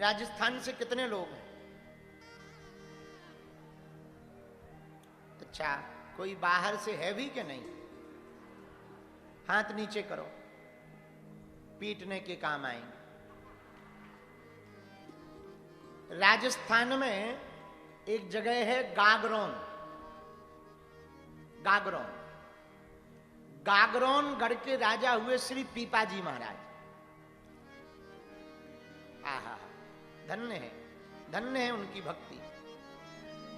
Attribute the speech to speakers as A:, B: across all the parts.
A: राजस्थान से कितने लोग हैं? अच्छा, कोई बाहर से है भी कि नहीं? हाथ नीचे करो, पीटने के काम आएंगे। राजस्थान में एक जगह है गागरोन। गागरोन, गागरोन गढ़ के राजा हुए श्री पीपाजी महाराज। आहा, धन्य है, धन्य है उनकी भक्ति।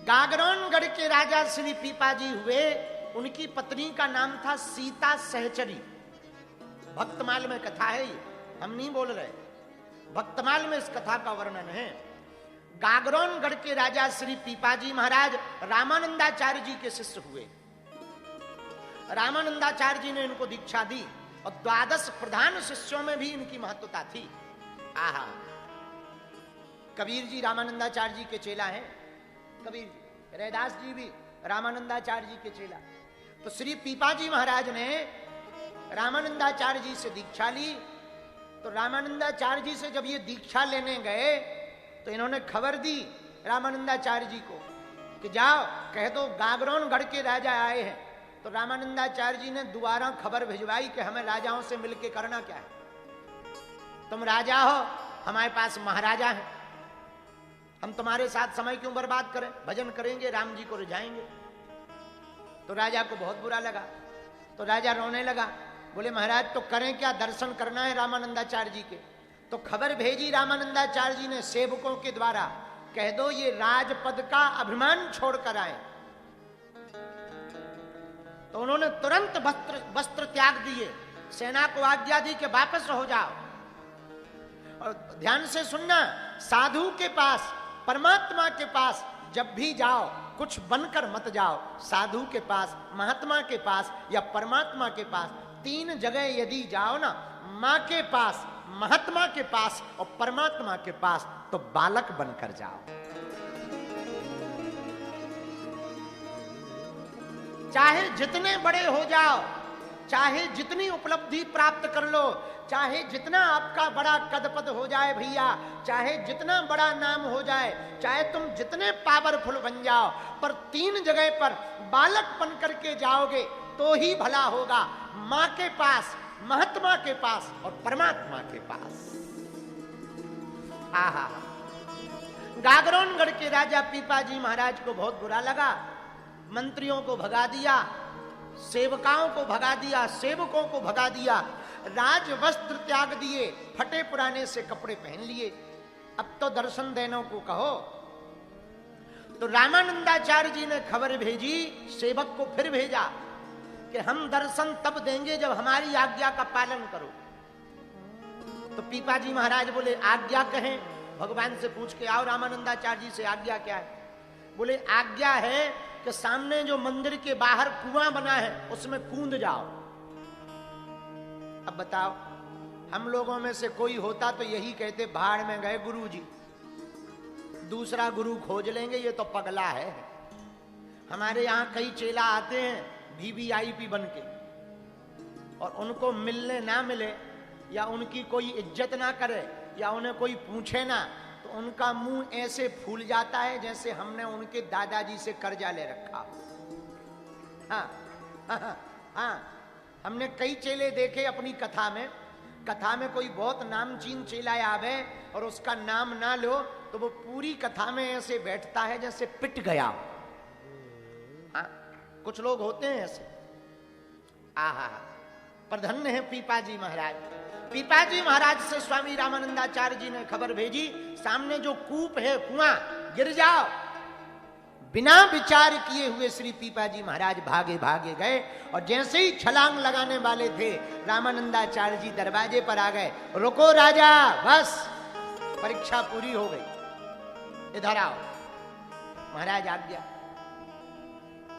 A: गागरोन गढ़ के राजा श्री पीपाजी हुए। उनकी पत्नी का नाम था सीता सहचरी। भक्तमाल में कथा है ये, हम नहीं बोल रहे, भक्तमाल में इस कथा का वर्णन है। गागरोन गढ़ के राजा श्री पीपाजी महाराज रामानंदाचार्य जी के शिष्य हुए। रामानंदाचार्य जी ने इनको दीक्षा दी और 12 प्रधान शिष्यों में भी इनकी महत्वता थी। आहा, कबीर जी रामानंदाचार्य जी के चेला हैं। कबीर जी, रैदास जी भी रामानंदाचार्य जी के चेला। तो श्री पीपाजी महाराज ने रामानंदाचार्य जी से दीक्षा ली। तो रामानंदाचार्य जी से जब ये दीक्षा लेने गए तो इन्होंने खबर दी रामानंदाचार्य जी को कि जाओ कह दो गागरोन गढ़ के राजा आए हैं। तो रामानंदाचार्य जी ने दोबारा खबर भिजवाई कि हमें राजाओं से मिलके करना क्या है, तुम राजा हो, हमारे पास महाराजा है, हम तुम्हारे साथ समय क्यों बर्बाद करें, भजन करेंगे, राम जी को रिझाएंगे। तो राजा को बहुत बुरा लगा। तो राजा रोने लगा, बोले महाराज तो करें क्या, दर्शन करना है रामानंदाचार्य जी के। तो खबर भेजी रामानंदाचार्य जी ने सेवकों के द्वारा, कह दो ये राजपद का अभिमान छोड़कर आए। तो उन्होंने तुरंत वस्त्र त्याग दिए, सेना को आज्ञा दी कि वापस हो जाओ। और ध्यान से सुनना, साधु के पास, परमात्मा के पास जब भी जाओ कुछ बनकर मत जाओ। साधु के पास, महात्मा के पास या परमात्मा के पास, 3 जगह यदि जाओ ना, मां के पास, महात्मा के पास और परमात्मा के पास, तो बालक बनकर जाओ। चाहे जितने बड़े हो जाओ, चाहे जितनी उपलब्धि प्राप्त कर लो, चाहे जितना आपका बड़ा कदपद हो जाए भैया, चाहे जितना बड़ा नाम हो जाए, चाहे तुम जितने पावरफुल बन जाओ, पर 3 जगह पर बालक बन करके जाओगे तो ही भला होगा। मां के पास, महात्मा के पास और परमात्मा के पास। आहा, गागरोनगढ़ के राजा पीपाजी महाराज को बहुत बुरा लगा। मंत्रियों को भगा दिया, सेवकाओं को भगा दिया, सेवकों को भगा दिया, राज वस्त्र त्याग दिए, फटे पुराने से कपड़े पहन लिए। अब तो दर्शन देने को कहो। तो रामानंदाचार्य जी ने खबर भेजी, सेवक को फिर भेजा कि हम दर्शन तब देंगे जब हमारी आज्ञा का पालन करो। तो पीपाजी महाराज बोले आज्ञा कहें, भगवान से पूछ के आओ रामानंदाचार्य जी से आज्ञा क्या है। बोले आज्ञा है कि सामने जो मंदिर के बाहर कुआं बना है उसमें कूद जाओ। अब बताओ, हम लोगों में से कोई होता तो यही कहते भाड़ में गए गुरुजी, दूसरा गुरु खोज लेंगे, ये तो पगला है। हमारे यहाँ कई चेला आते हैं वीवीआईपी बन के, और उनको मिलने ना मिले या उनकी कोई इज्जत ना करे या उन्हें कोई पूछे ना, तो उनका मुंह ऐसे फूल जाता है जैसे हमने उनके दादाजी से कर्जा ले रखा। हाँ हाँ हाँ, हाँ। हमने कई चेले देखे अपनी कथा में कोई बहुत नामचीन चेला आवे और उसका नाम ना लो तो वो पूरी कथा में ऐसे बैठता है जैसे पिट गया। हाँ, कुछ लोग होते हैं ऐसे। आहा, पर धन्य है पीपाजी महाराज। पीपाजी महाराज से स्वामी रामानंदाचार्य जी ने खबर भेजी, सामने जो कूप है, कुआं, गिर जाओ। बिना विचार किए हुए श्री पीपाजी महाराज भागे भागे गए, और जैसे ही छलांग लगाने वाले थे रामानंदाचार्य जी दरवाजे पर आ गए। रुको राजा, बस परीक्षा पूरी हो गई, इधर आओ। महाराज आज्ञा,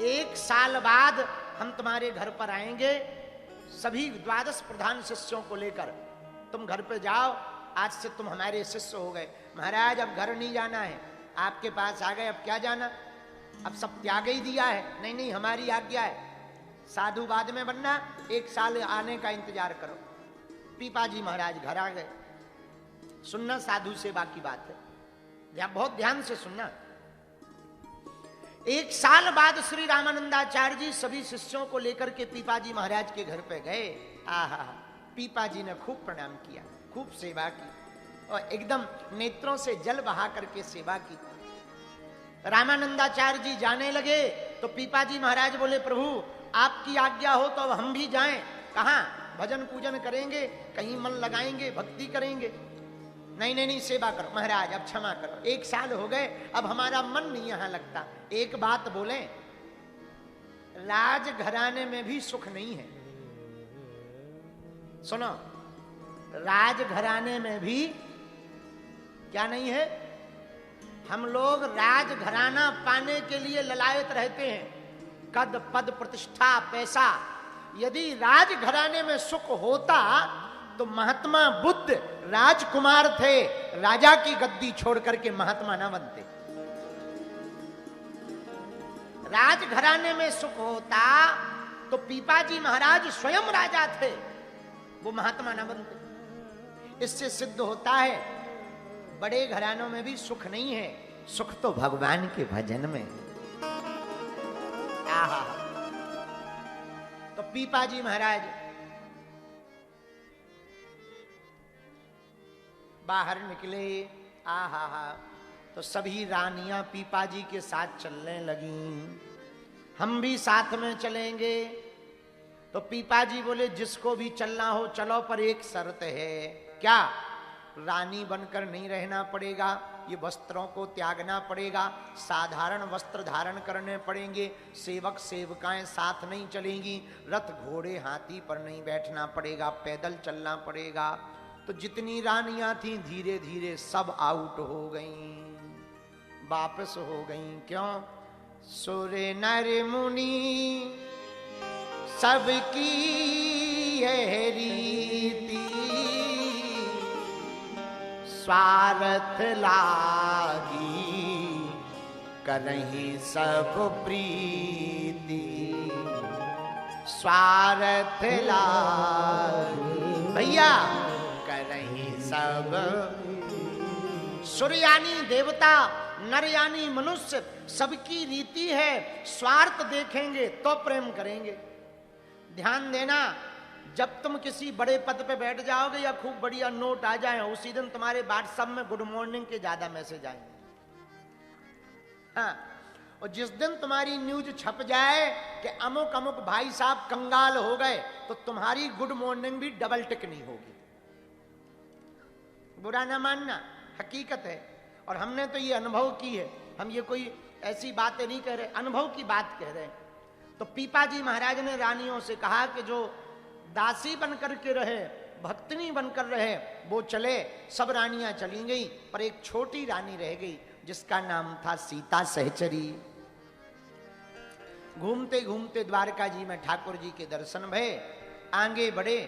A: 1 साल बाद हम तुम्हारे घर पर आएंगे, सभी 12 प्रधान शिष्यों को लेकर तुम घर पे जाओ, आज से तुम हमारे शिष्य हो गए। महाराज अब घर नहीं जाना है, आपके पास आ गए, अब क्या जाना, अब सब त्याग ही दिया है। नहीं नहीं, हमारी आज्ञा है, साधु बाद में बनना, 1 साल आने का इंतजार करो। पीपाजी महाराज घर आ गए। सुनना साधु सेवा की बात है, बहुत ध्यान से सुनना। 1 साल बाद श्री रामानंदाचार्य जी सभी शिष्यों को लेकर के पीपाजी महाराज के घर पे गए। आहा, पीपाजी ने खूब प्रणाम किया, खूब सेवा की और एकदम नेत्रों से जल बहा करके सेवा की। रामानंदाचार्य जी जाने लगे तो पीपाजी महाराज बोले, प्रभु आपकी आज्ञा हो तो अब हम भी जाएं। कहां? भजन पूजन करेंगे, कहीं मन लगाएंगे, भक्ति करेंगे। नहीं नहीं नहीं, सेवा करो महाराज, अब क्षमा करो, 1 साल हो गए, अब हमारा मन नहीं यहां लगता। एक बात बोले, राजघराने में भी सुख नहीं है। सुनो, राजघराने में भी क्या नहीं है? हम लोग राजघराना पाने के लिए ललायत रहते हैं, कद पद प्रतिष्ठा पैसा। यदि राजघराने में सुख होता तो महात्मा बुद्ध राजकुमार थे, राजा की गद्दी छोड़ करके महात्मा ना बनते। राजघराने में सुख होता तो पीपाजी महाराज स्वयं राजा थे, वो महात्मा ना बनते। इससे सिद्ध होता है बड़े घरानों में भी सुख नहीं है, सुख तो भगवान के भजन में। आहा, तो पीपाजी महाराज बाहर निकले। आहा हा, तो सभी रानियां पीपाजी के साथ चलने लगी, हम भी साथ में चलेंगे। तो पीपाजी बोले, जिसको भी चलना हो चलो, पर एक शर्त है। क्या? रानी बनकर नहीं रहना पड़ेगा, ये वस्त्रों को त्यागना पड़ेगा, साधारण वस्त्र धारण करने पड़ेंगे, सेवक सेवकाएं साथ नहीं चलेंगी, रथ घोड़े हाथी पर नहीं बैठना पड़ेगा, पैदल चलना पड़ेगा। तो जितनी रानियां थीं धीरे धीरे सब आउट हो गईं, वापस हो गईं। क्यों? सुरे नर मुनि सबकी यह रीति, स्वार्थ लागी करहीं सब प्रीति, स्वार्थ लागी भैया करहीं सब। सुर यानी देवता, नर यानी मनुष्य, सबकी रीति है, स्वार्थ देखेंगे तो प्रेम करेंगे। ध्यान देना, जब तुम किसी बड़े पद पे बैठ जाओगे या खूब बढ़िया नोट आ जाए, उसी दिन तुम्हारे व्हाट्सएप में गुड मॉर्निंग के ज्यादा मैसेज आएंगे। हाँ, और जिस दिन तुम्हारी न्यूज छप जाए कि अमुक अमुक भाई साहब कंगाल हो गए, तो तुम्हारी गुड मॉर्निंग भी डबल टिकनी होगी। बुरा ना मानना, हकीकत है। और हमने तो ये अनुभव की है, हम ये कोई ऐसी बातें नहीं कह रहे, अनुभव की बात कह रहे हैं। तो पीपाजी महाराज ने रानियों से कहा कि जो दासी बनकर के रहे, भक्तनी बनकर रहे, वो चले। सब रानियां चली गई, पर एक छोटी रानी रह गई जिसका नाम था सीता सहचरी। घूमते घूमते द्वारका जी में ठाकुर जी के दर्शन भये, आगे बढ़े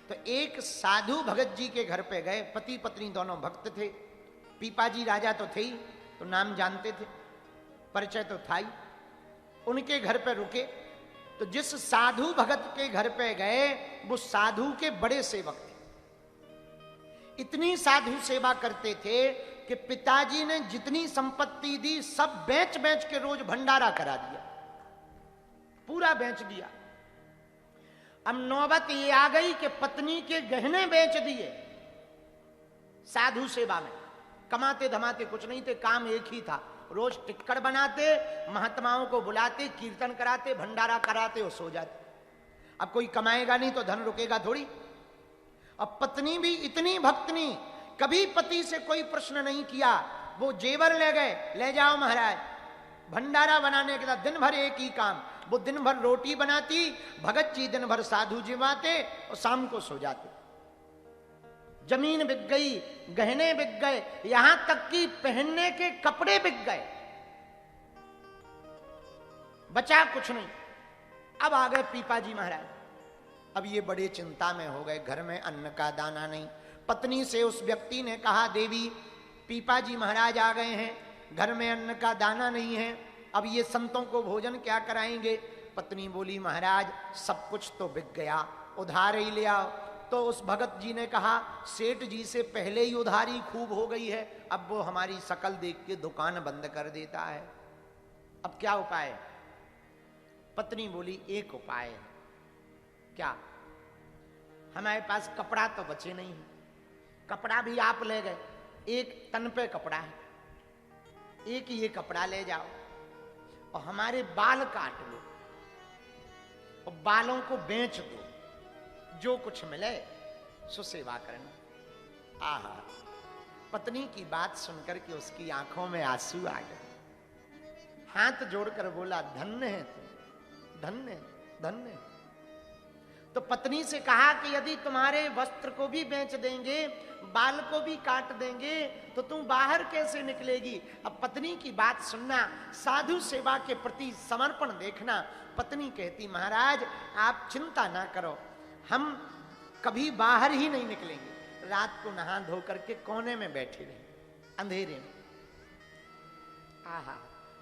A: तो एक साधु भगत जी के घर पे गए। पति पत्नी दोनों भक्त थे। पीपाजी राजा तो थे ही, तो नाम जानते थे, परिचय तो था ही। उनके घर पे रुके तो जिस साधु भगत के घर पे गए, वो साधु के बड़े सेवक थे। इतनी साधु सेवा करते थे कि पिताजी ने जितनी संपत्ति दी सब बेच बेच के रोज भंडारा करा दिया, पूरा बेच दिया। अब नौबत ये आ गई कि पत्नी के गहने बेच दिए साधु सेवा में। कमाते धमाते कुछ नहीं थे, काम एक ही था, रोज टिक्कर बनाते, महात्माओं को बुलाते, कीर्तन कराते, भंडारा कराते और सो जाते। अब कोई कमाएगा नहीं तो धन रुकेगा थोड़ी। अब पत्नी भी इतनी भक्तनी, कभी पति से कोई प्रश्न नहीं किया। वो जेवर ले गए, ले जाओ महाराज। भंडारा बनाने के बाद दिन भर एक ही काम, वो दिन भर रोटी बनाती, भगत जी दिन भर साधु जिवाते और शाम को सो जाते। जमीन बिक गई, गहने बिक गए, यहां तक कि पहनने के कपड़े बिक गए, बचा कुछ नहीं। अब आ गए पीपाजी महाराज। अब ये बड़े चिंता में हो गए, घर में अन्न का दाना नहीं। पत्नी से उस व्यक्ति ने कहा, देवी पीपाजी महाराज आ गए हैं, घर में अन्न का दाना नहीं है, अब ये संतों को भोजन क्या कराएंगे। पत्नी बोली, महाराज सब कुछ तो बिक गया, उधार ही ले आओ। तो उस भगत जी ने कहा सेठ जी से पहले ही उधारी खूब हो गई है, अब वो हमारी शकल देख के दुकान बंद कर देता है, अब क्या उपाय है? पत्नी बोली एक उपाय है। क्या? हमारे पास कपड़ा तो बचे नहीं है, कपड़ा भी आप ले गए, एक तन पे कपड़ा है, एक ये कपड़ा ले जाओ और हमारे बाल काट लो और बालों को बेच दो, जो कुछ मिले सो सेवा करना। आहा, पत्नी की बात सुनकर के उसकी आंखों में आंसू आ गए, हाथ जोड़कर बोला धन्य है तुम, धन्य धन्य। तो पत्नी से कहा कि यदि तुम्हारे वस्त्र को भी बेच देंगे, बाल को भी काट देंगे, तो तुम बाहर कैसे निकलेगी? अब पत्नी की बात सुनना, साधु सेवा के प्रति समर्पण देखना। पत्नी कहती महाराज आप चिंता ना करो, हम कभी बाहर ही नहीं निकलेंगे, रात को नहा धो करके कोने में बैठे रहे अंधेरे में। आहा,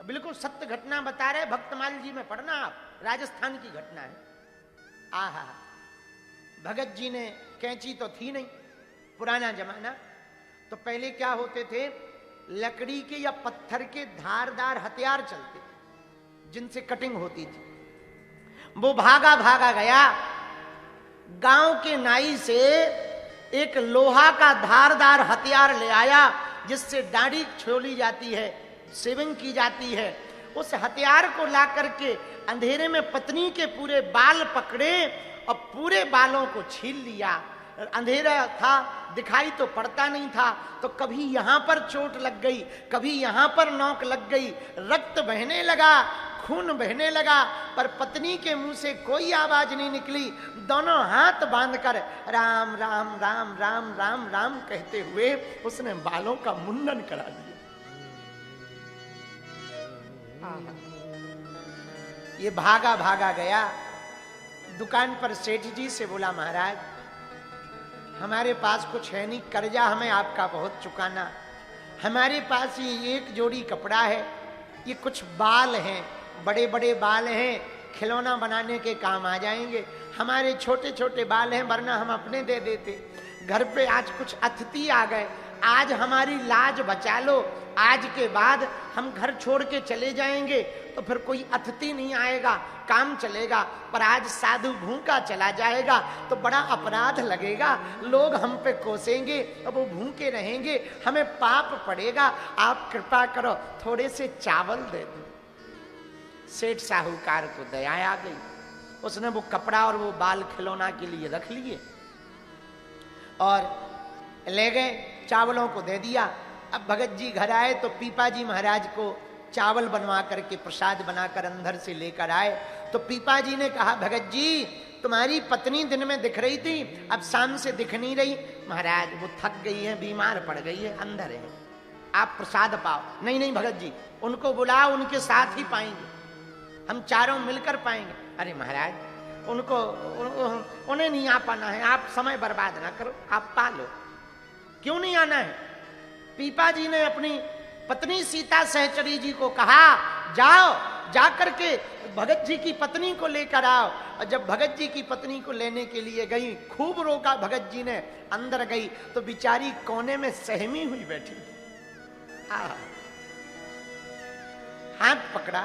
A: बिल्कुल सत्य घटना बता रहे भक्तमाल जी में पढ़ना आप, राजस्थान की घटना है। आहा, भगत जी ने कैंची तो थी नहीं, पुराना जमाना, तो पहले क्या होते थे, लकड़ी के या पत्थर के धारदार हथियार चलते जिनसे कटिंग होती थी। वो भागा भागा गया, गांव के नाई से एक लोहा का धारदार हथियार ले आया जिससे दाढ़ी छोली जाती है, शेविंग की जाती है। उस हथियार को ला करके अंधेरे में पत्नी के पूरे बाल पकड़े और पूरे बालों को छील लिया। अंधेरा था, दिखाई तो पड़ता नहीं था, तो कभी यहां पर चोट लग गई, कभी यहां पर नोक लग गई, रक्त बहने लगा, खून बहने लगा, पर पत्नी के मुंह से कोई आवाज नहीं निकली। दोनों हाथ बांधकर राम राम राम राम राम राम कहते हुए उसने बालों का मुंडन करा दिया। ये भागा भागा गया दुकान पर, सेठ जी से बोला महाराज हमारे पास कुछ है नहीं, कर्जा हमें आपका बहुत चुकाना, हमारे पास ये एक जोड़ी कपड़ा है, ये कुछ बाल हैं, बड़े बड़े बाल हैं, खिलौना बनाने के काम आ जाएंगे, हमारे छोटे छोटे बाल हैं, वरना हम अपने दे देते। घर पे आज कुछ अतिथि आ गए, आज हमारी लाज बचा लो, आज के बाद हम घर छोड़ के चले जाएंगे तो फिर कोई अतिथि नहीं आएगा, काम चलेगा, पर आज साधु भूखा चला जाएगा तो बड़ा अपराध लगेगा, लोग हम पे कोसेंगे, अब वो भूखे रहेंगे, हमें पाप पड़ेगा, आप कृपा करो थोड़े से चावल दे दो। सेठ साहूकार को दया आ गई, उसने वो कपड़ा और वो बाल खिलौना के लिए रख लिए और ले गए, चावलों को दे दिया। अब भगत जी घर आए तो पीपा जी महाराज को चावल बनवा करके प्रसाद बनाकर अंदर से लेकर आए। तो पीपा जी ने कहा भगत जी तुम्हारी पत्नी दिन में दिख रही थी, अब शाम से दिख नहीं रही। महाराज वो थक गई है, बीमार पड़ गई है, अंदर है, आप प्रसाद पाओ। नहीं नहीं भगत जी, उनको बुलाओ, उनके साथ ही पाएंगे, हम चारों मिलकर पाएंगे। अरे महाराज उन्हें नहीं आ पाना है, आप समय बर्बाद ना करो, आप पा लो। क्यों नहीं आना है? पीपा जी ने अपनी पत्नी सीता सहचरी जी को कहा जाओ, जाकर के भगत जी की पत्नी को लेकर आओ। और जब भगत जी की पत्नी को लेने के लिए गई, खूब रोका भगत जी ने, अंदर गई तो बिचारी कोने में सहमी हुई बैठी। हाथ पकड़ा,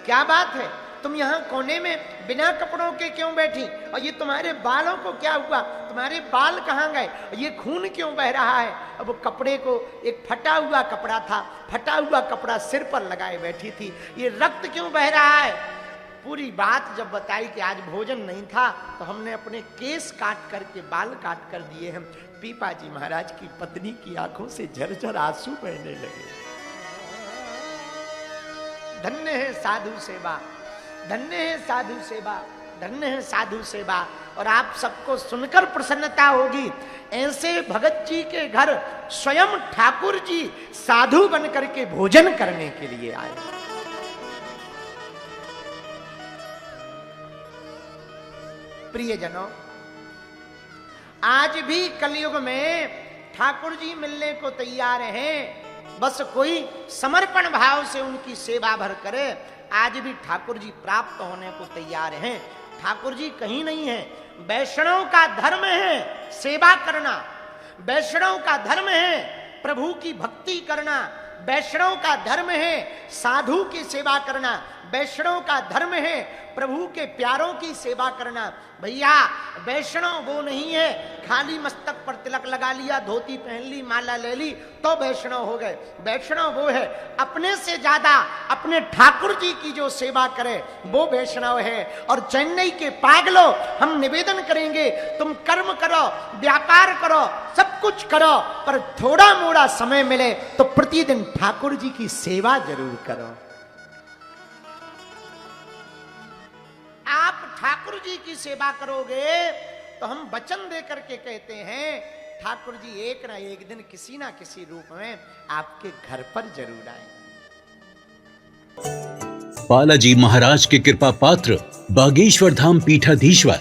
A: क्या बात है, तुम यहाँ कोने में बिना कपड़ों के क्यों बैठी? और ये तुम्हारे बालों को क्या हुआ? तुम्हारे बाल कहाँ गए? ये खून क्यों बह रहा है? अब वो कपड़े को, एक फटा हुआ कपड़ा था, फटा हुआ कपड़ा सिर पर लगाए बैठी थी, ये रक्त क्यों बह रहा है? पूरी बात जब बताई कि आज भोजन नहीं था तो हमने अपने केस काट करके बाल काट कर दिए हैं। पीपा जी महाराज की पत्नी की आंखों से झरझर आंसू बहने लगे। धन्य है साधु सेवा, धन्य है साधु सेवा, धन्य है साधु सेवा। और आप सबको सुनकर प्रसन्नता होगी, ऐसे भगत जी के घर स्वयं ठाकुर जी साधु बनकर के भोजन करने के लिए आए। प्रियजनों, आज भी कलयुग में ठाकुर जी मिलने को तैयार हैं, बस कोई समर्पण भाव से उनकी सेवा भर करे। आज भी ठाकुर जी प्राप्त होने को तैयार हैं। ठाकुर जी कहीं नहीं है, वैष्णव का धर्म है सेवा करना, वैष्णव का धर्म है प्रभु की भक्ति करना, वैष्णव का धर्म है साधु की सेवा करना, वैष्णव का धर्म है प्रभु के प्यारों की सेवा करना। भैया वैष्णव वो नहीं है खाली मस्तक पर तिलक लगा लिया, धोती पहन ली, माला ले ली तो वैष्णव हो गए। वैष्णव वो है अपने से ज्यादा अपने ठाकुर जी की जो सेवा करे वो वैष्णव है। और चेन्नई के पागलों, हम निवेदन करेंगे तुम कर्म करो, व्यापार करो, सब कुछ करो, पर थोड़ा मोड़ा समय मिले तो प्रतिदिन ठाकुर जी की सेवा जरूर करो। आप ठाकुर जी की सेवा करोगे तो हम वचन दे करके कहते हैं ठाकुर जी एक ना एक दिन किसी ना किसी रूप में आपके घर पर जरूर आए।
B: बालाजी महाराज के कृपा पात्र बागेश्वर धाम पीठाधीश्वर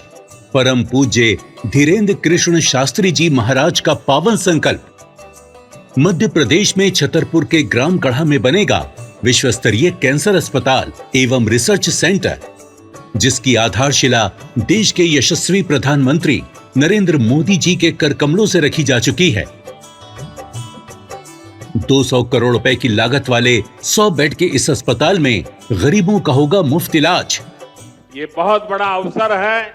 B: परम पूज्य धीरेन्द्र कृष्ण शास्त्री जी महाराज का पावन संकल्प। मध्य प्रदेश में छतरपुर के ग्राम गढ़ा में बनेगा विश्व स्तरीय कैंसर अस्पताल एवं रिसर्च सेंटर, जिसकी आधारशिला देश के यशस्वी प्रधानमंत्री नरेंद्र मोदी जी के कर कमलों से रखी जा चुकी है। 200 करोड़ रुपए की लागत वाले 100 बेड के इस अस्पताल में गरीबों का होगा मुफ्त इलाज।
C: ये बहुत बड़ा अवसर है,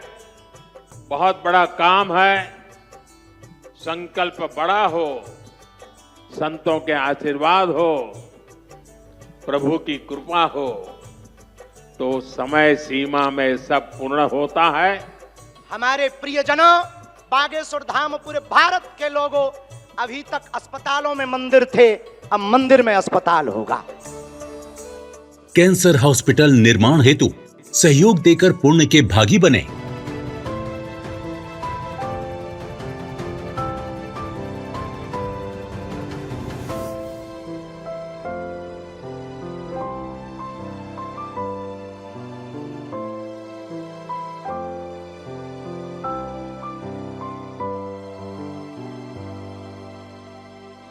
C: बहुत बड़ा काम है। संकल्प बड़ा हो, संतों के आशीर्वाद हो, प्रभु की कृपा हो तो समय सीमा में सब पूर्ण होता है।
A: हमारे प्रियजनों, बागेश्वर धाम पूरे भारत के लोगों, अभी तक अस्पतालों में मंदिर थे, अब मंदिर में अस्पताल होगा।
B: कैंसर हॉस्पिटल निर्माण हेतु सहयोग देकर पुण्य के भागी बने।